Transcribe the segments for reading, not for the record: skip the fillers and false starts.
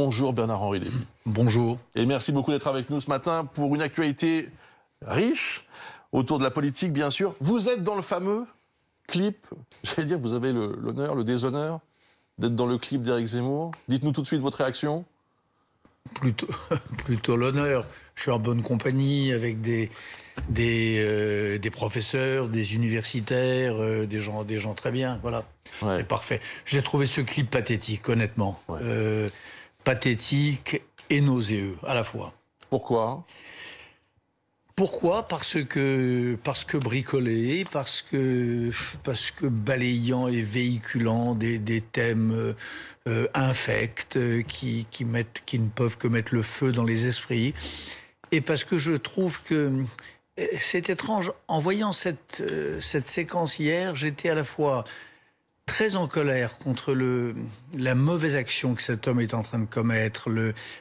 Bonjour Bernard-Henri Lévy. Bonjour. Et merci beaucoup d'être avec nous ce matin pour une actualité riche autour de la politique, bien sûr. Vous êtes dans le fameux clip, j'allais dire, vous avez l'honneur, le déshonneur d'être dans le clip d'Éric Zemmour. Dites-nous tout de suite votre réaction. Plutôt l'honneur. Je suis en bonne compagnie avec des professeurs, des universitaires, des gens très bien. Voilà, Ouais. c'est parfait. J'ai trouvé ce clip pathétique, honnêtement. Ouais. Pathétique et nauséeux à la fois. Pourquoi ? Pourquoi ? Parce que bricolé, parce que balayant et véhiculant des thèmes infects qui ne peuvent que mettre le feu dans les esprits, et parce que je trouve que c'est étrange. En voyant cette séquence hier, j'étais à la fois très en colère contre la mauvaise action que cet homme est en train de commettre,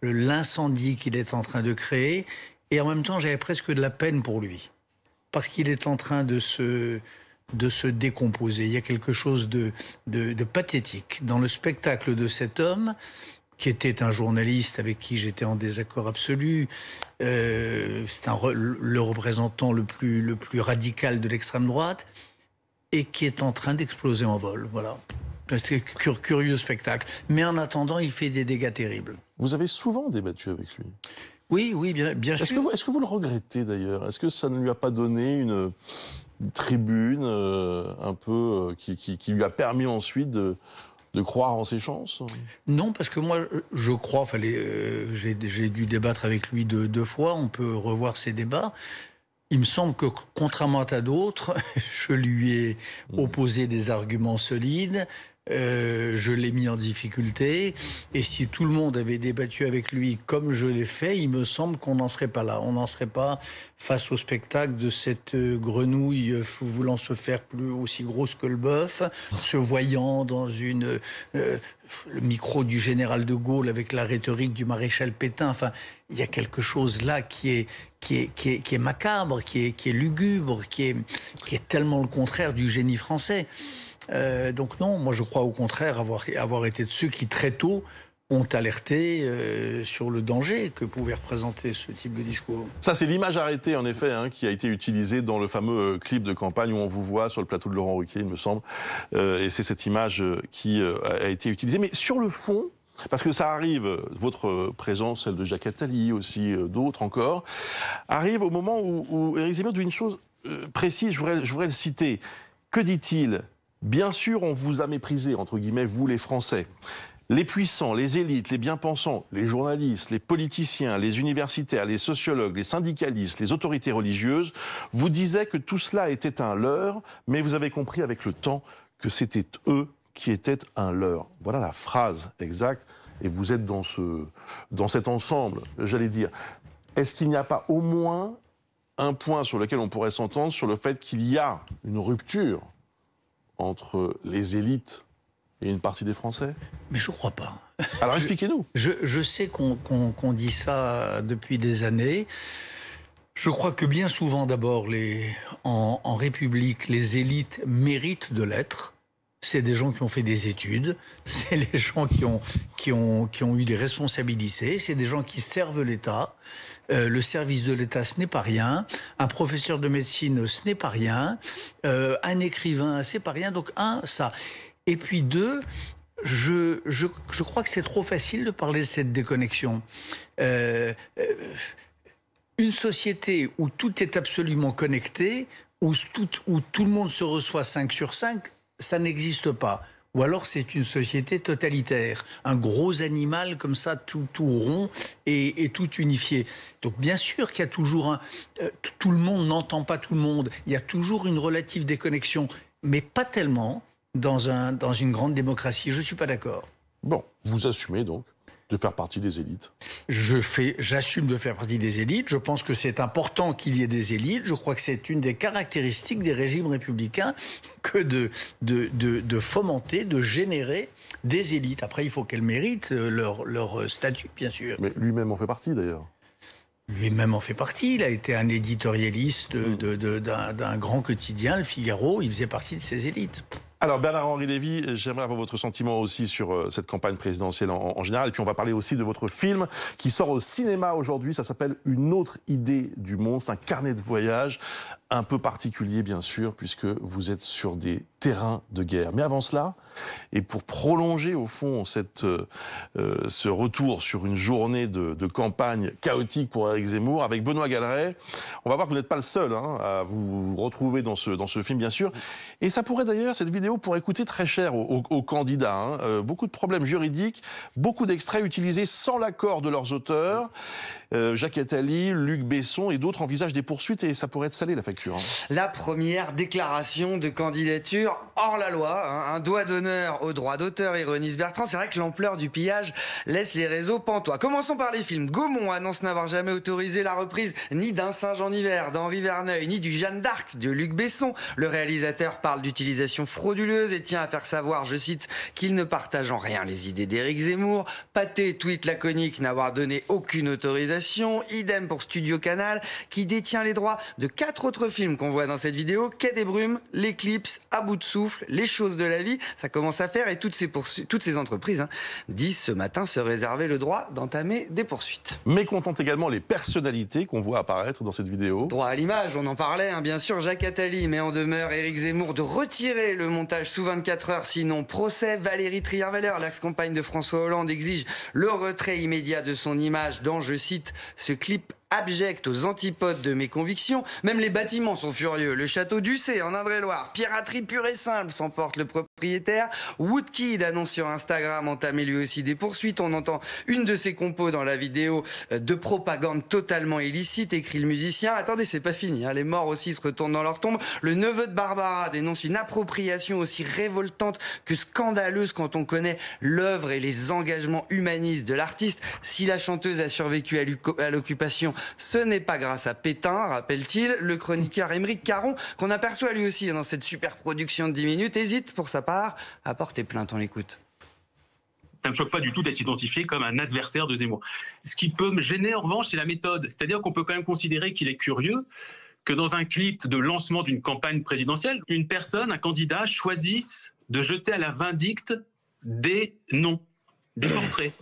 l'incendie qu'il est en train de créer. Et en même temps, j'avais presque de la peine pour lui. Parce qu'il est en train de se décomposer. Il y a quelque chose de pathétique dans le spectacle de cet homme, qui était un journaliste avec qui j'étais en désaccord absolu. C'est le représentant le plus radical de l'extrême droite, et qui est en train d'exploser en vol. Voilà. C'est un curieux spectacle. Mais en attendant, il fait des dégâts terribles. Vous avez souvent débattu avec lui. Oui, bien sûr. Est-ce que vous le regrettez d'ailleurs ? Est-ce que ça ne lui a pas donné une tribune un peu qui lui a permis ensuite de croire en ses chances ? Non, parce que moi, je crois, j'ai dû débattre avec lui deux fois, on peut revoir ces débats. Il me semble que, contrairement à d'autres, je lui ai opposé des arguments solides, je l'ai mis en difficulté, et si tout le monde avait débattu avec lui comme je l'ai fait, il me semble qu'on n'en serait pas là. On n'en serait pas face au spectacle de cette grenouille voulant se faire plus aussi grosse que le bœuf, se voyant dans le micro du général de Gaulle avec la rhétorique du maréchal Pétain. Enfin, il y a quelque chose là qui est macabre, qui est lugubre, qui est tellement le contraire du génie français. Donc non, moi je crois au contraire avoir été de ceux qui très tôt ont alerté sur le danger que pouvait représenter ce type de discours. Ça, c'est l'image arrêtée, en effet, qui a été utilisée dans le fameux clip de campagne où on vous voit sur le plateau de Laurent Ruquier, il me semble. Et c'est cette image qui a été utilisée. Mais sur le fond, parce que ça arrive, votre présence, celle de Jacques Attali, aussi d'autres encore, arrive au moment où Éric Zemmour dit une chose précise, je voudrais le citer. Que dit-il ? Bien sûr, on vous a méprisé, entre guillemets, vous les Français. Les puissants, les élites, les bien-pensants, les journalistes, les politiciens, les universitaires, les sociologues, les syndicalistes, les autorités religieuses vous disaient que tout cela était un leurre, mais vous avez compris avec le temps que c'était eux qui étaient un leurre. Voilà la phrase exacte, et vous êtes dans cet ensemble, j'allais dire. Est-ce qu'il n'y a pas au moins un point sur lequel on pourrait s'entendre sur le fait qu'il y a une rupture entre les élites et une partie des Français ? Mais je crois pas. Alors expliquez-nous. Je sais qu'on dit ça depuis des années. Je crois que bien souvent, d'abord, en République, les élites méritent de l'être. C'est des gens qui ont fait des études, c'est les gens qui ont eu des responsabilités, c'est des gens qui servent l'État. Le service de l'État, ce n'est pas rien. Un professeur de médecine, ce n'est pas rien. Un écrivain, c'est pas rien. Donc, ça. Et puis deux, je crois que c'est trop facile de parler de cette déconnexion. Une société où tout est absolument connecté, où tout le monde se reçoit 5 sur 5, ça n'existe pas. Ou alors c'est une société totalitaire, un gros animal comme ça, tout rond et tout unifié. Donc bien sûr qu'il y a toujours tout le monde n'entend pas tout le monde, il y a toujours une relative déconnexion, mais pas tellement dans une grande démocratie. Je ne suis pas d'accord. Bon, vous assumez donc de faire partie des élites. J'assume de faire partie des élites. Je pense que c'est important qu'il y ait des élites. Je crois que c'est une des caractéristiques des régimes républicains que de fomenter, de générer des élites. Après, il faut qu'elles méritent leur statut, bien sûr. Mais lui-même en fait partie, d'ailleurs. Lui-même en fait partie. Il a été un éditorialiste d'un grand quotidien, Le Figaro. Il faisait partie de ces élites. Alors Bernard-Henri Lévy, j'aimerais avoir votre sentiment aussi sur cette campagne présidentielle en général. Et puis on va parler aussi de votre film qui sort au cinéma aujourd'hui. Ça s'appelle Une autre idée du monde. C'est un carnet de voyage un peu particulier bien sûr, puisque vous êtes sur des terrains de guerre. Mais avant cela, et pour prolonger au fond ce retour sur une journée de campagne chaotique pour Éric Zemmour, avec Benoît Galeret, on va voir que vous n'êtes pas le seul à vous retrouver dans ce film bien sûr. Et ça pourrait d'ailleurs, cette vidéo pourrait coûter très cher aux candidats. Beaucoup de problèmes juridiques, beaucoup d'extraits utilisés sans l'accord de leurs auteurs. Jacques Attali, Luc Besson et d'autres envisagent des poursuites et ça pourrait être salé la facture. La première déclaration de candidature hors la loi, un doigt d'honneur au droit d'auteur, ironise Bertrand. C'est vrai que l'ampleur du pillage laisse les réseaux pantois. Commençons par les films. Gaumont annonce n'avoir jamais autorisé la reprise ni d'un Singe en hiver d'Henri Verneuil, ni du Jeanne d'Arc de Luc Besson. Le réalisateur parle d'utilisation frauduleuse et tient à faire savoir, je cite, qu'il ne partage en rien les idées d'Éric Zemmour. Pathé tweet laconique n'avoir donné aucune autorisation. Idem pour Studio Canal, qui détient les droits de 4 autres films qu'on voit dans cette vidéo. Quai des Brumes, L'Éclipse, À bout de souffle, Les choses de la vie. Ça commence à faire et toutes ces entreprises disent ce matin se réserver le droit d'entamer des poursuites. Mécontentent également les personnalités qu'on voit apparaître dans cette vidéo. Droit à l'image, on en parlait, bien sûr. Jacques Attali met en demeure Éric Zemmour de retirer le montage sous 24 heures, sinon procès. Valérie Trierweiler, l'ex-compagne de François Hollande, exige le retrait immédiat de son image dans, je cite, ce clip abject aux antipodes de mes convictions. Même les bâtiments sont furieux. Le château d'Ussé en Indre-et-Loire, piraterie pure et simple, s'emporte le propriétaire. Woodkid annonce sur Instagram entamer lui aussi des poursuites. On entend une de ses compos dans la vidéo de propagande totalement illicite, écrit le musicien. Attendez, c'est pas fini, les morts aussi se retournent dans leur tombe. Le neveu de Barbara dénonce une appropriation aussi révoltante que scandaleuse quand on connaît l'œuvre et les engagements humanistes de l'artiste. Si la chanteuse a survécu à l'occupation, ce n'est pas grâce à Pétain, rappelle-t-il. Le chroniqueur Émeric Caron, qu'on aperçoit lui aussi dans cette super production de 10 minutes, hésite pour sa part à porter plainte. On l'écoute. Ça ne me choque pas du tout d'être identifié comme un adversaire de Zemmour. Ce qui peut me gêner en revanche, c'est la méthode. C'est-à-dire qu'on peut quand même considérer qu'il est curieux que dans un clip de lancement d'une campagne présidentielle, une personne, un candidat, choisisse de jeter à la vindicte des noms, des portraits.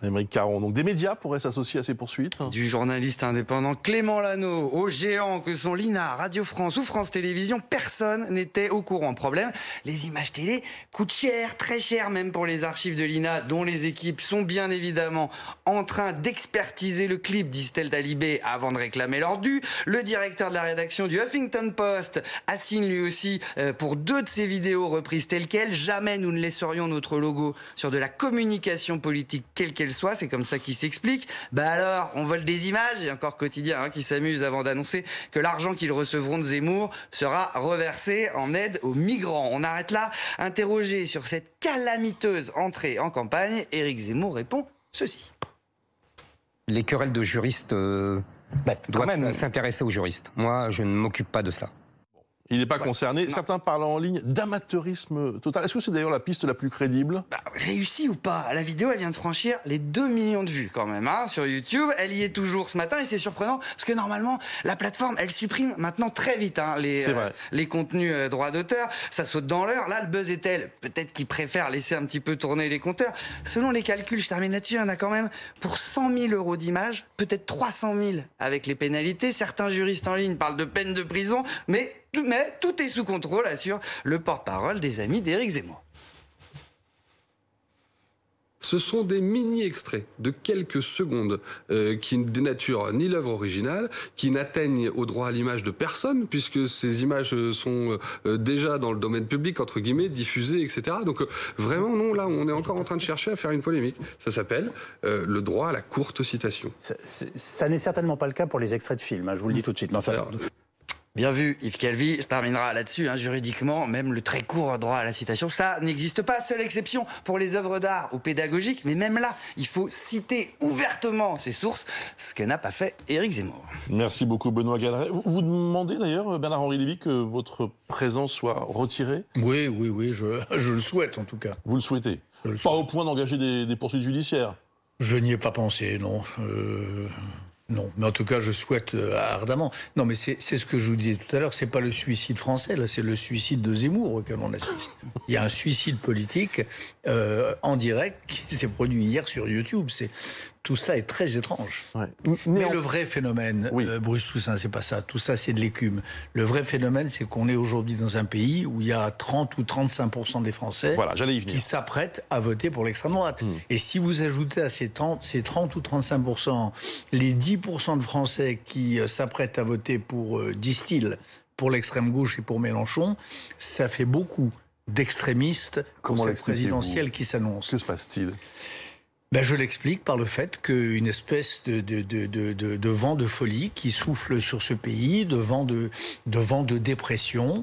Émeric Caron. Donc des médias pourraient s'associer à ces poursuites. Du journaliste indépendant Clément Lano aux géants que sont l'INA, Radio France ou France Télévisions, personne n'était au courant. Problème, les images télé coûtent cher, très cher même pour les archives de l'INA, dont les équipes sont bien évidemment en train d'expertiser le clip, disent-elles Talibé, avant de réclamer leur dû. Le directeur de la rédaction du Huffington Post assigne lui aussi pour 2 de ses vidéos reprises telles quelles. Jamais nous ne laisserions notre logo sur de la communication politique quelle qu'elle soit, c'est comme ça qu'il s'explique. Alors, on vole des images, et encore Quotidien qui s'amuse avant d'annoncer que l'argent qu'ils recevront de Zemmour sera reversé en aide aux migrants. On arrête là. Interrogé sur cette calamiteuse entrée en campagne, Éric Zemmour répond ceci. Les querelles de juristes doivent s'intéresser aux juristes. Moi, je ne m'occupe pas de cela. Il n'est pas concerné. Non. Certains parlent en ligne d'amateurisme total. Est-ce que c'est d'ailleurs la piste la plus crédible? Réussi ou pas? La vidéo, elle vient de franchir les 2 millions de vues quand même sur YouTube. Elle y est toujours ce matin et c'est surprenant parce que normalement, la plateforme, elle supprime maintenant très vite les contenus droits d'auteur. Ça saute dans l'heure. Là, le buzz est tel. Peut-être qu'ils préfèrent laisser un petit peu tourner les compteurs. Selon les calculs, je termine là-dessus, il y en a quand même pour 100 000 € d'image, peut-être 300 000 avec les pénalités. Certains juristes en ligne parlent de peine de prison, mais tout est sous contrôle, assure le porte-parole des amis d'Éric Zemmour. Ce sont des mini-extraits de quelques secondes qui ne dénaturent ni l'œuvre originale, qui n'atteignent au droit à l'image de personne, puisque ces images sont déjà dans le domaine public, entre guillemets, diffusées, etc. Donc vraiment, non, là, on est encore en train de chercher à faire une polémique. Ça s'appelle le droit à la courte citation. Ça n'est certainement pas le cas pour les extraits de films, je vous le dis tout de suite. Mais enfin, bien vu, Yves Calvi, se terminera là-dessus. Juridiquement, même le très court droit à la citation, ça n'existe pas. Seule exception pour les œuvres d'art ou pédagogiques. Mais même là, il faut citer ouvertement ses sources, ce que n'a pas fait Éric Zemmour. Merci beaucoup, Benoît Galeret. Vous demandez d'ailleurs, Bernard-Henri Lévy, que votre présence soit retirée? Oui, je le souhaite en tout cas. Vous le souhaitez? Pas au point d'engager des poursuites judiciaires? Je n'y ai pas pensé, non. Non, mais en tout cas, je souhaite ardemment. Non, mais c'est ce que je vous disais tout à l'heure, c'est pas le suicide français, là, c'est le suicide de Zemmour auquel on assiste. Il y a un suicide politique en direct qui s'est produit hier sur YouTube. Tout ça est très étrange. Ouais. Mais le vrai phénomène, oui. Bruce Toussaint, c'est pas ça. Tout ça, c'est de l'écume. Le vrai phénomène, c'est qu'on est aujourd'hui dans un pays où il y a 30 ou 35% des Français qui s'apprêtent à voter pour l'extrême droite. Et si vous ajoutez à ces 30 ou 35%, les 10% de Français qui s'apprêtent à voter pour, disent-ils, pour l'extrême gauche et pour Mélenchon, ça fait beaucoup d'extrémistes pour cette présidentielle qui s'annonce. Que se passe-t-il ? Je l'explique par le fait qu'une espèce de vent de folie qui souffle sur ce pays, de vent de dépression,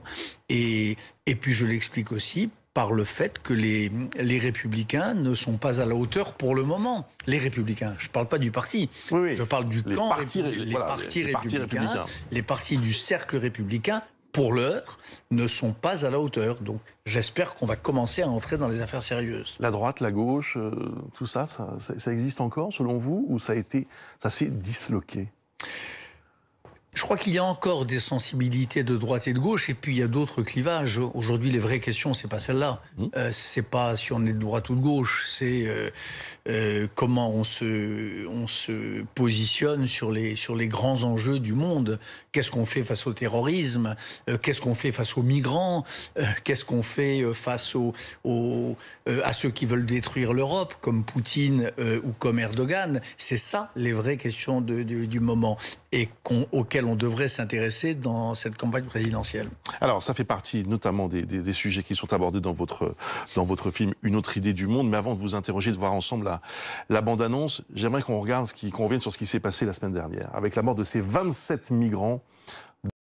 et puis je l'explique aussi par le fait que les Républicains ne sont pas à la hauteur pour le moment. Les Républicains, je ne parle pas du parti, je parle du camp républicain, les partis du cercle républicain, pour l'heure, ne sont pas à la hauteur. Donc j'espère qu'on va commencer à entrer dans les affaires sérieuses. La droite, la gauche, tout ça, ça existe encore selon vous, ou ça s'est disloqué ? Je crois qu'il y a encore des sensibilités de droite et de gauche, et puis il y a d'autres clivages. Aujourd'hui, les vraies questions, c'est pas celle-là. C'est pas si on est de droite ou de gauche, c'est comment on se positionne sur les grands enjeux du monde. Qu'est-ce qu'on fait face au terrorisme ? Qu'est-ce qu'on fait face aux migrants ? Qu'est-ce qu'on fait face à ceux qui veulent détruire l'Europe, comme Poutine ou comme Erdogan ? C'est ça les vraies questions du moment, et auxquelles on devrait s'intéresser dans cette campagne présidentielle. Alors, ça fait partie notamment des sujets qui sont abordés dans votre film Une autre idée du monde. Mais avant de vous interroger, de voir ensemble la bande-annonce, j'aimerais qu'on revienne sur ce qui s'est passé la semaine dernière, avec la mort de ces 27 migrants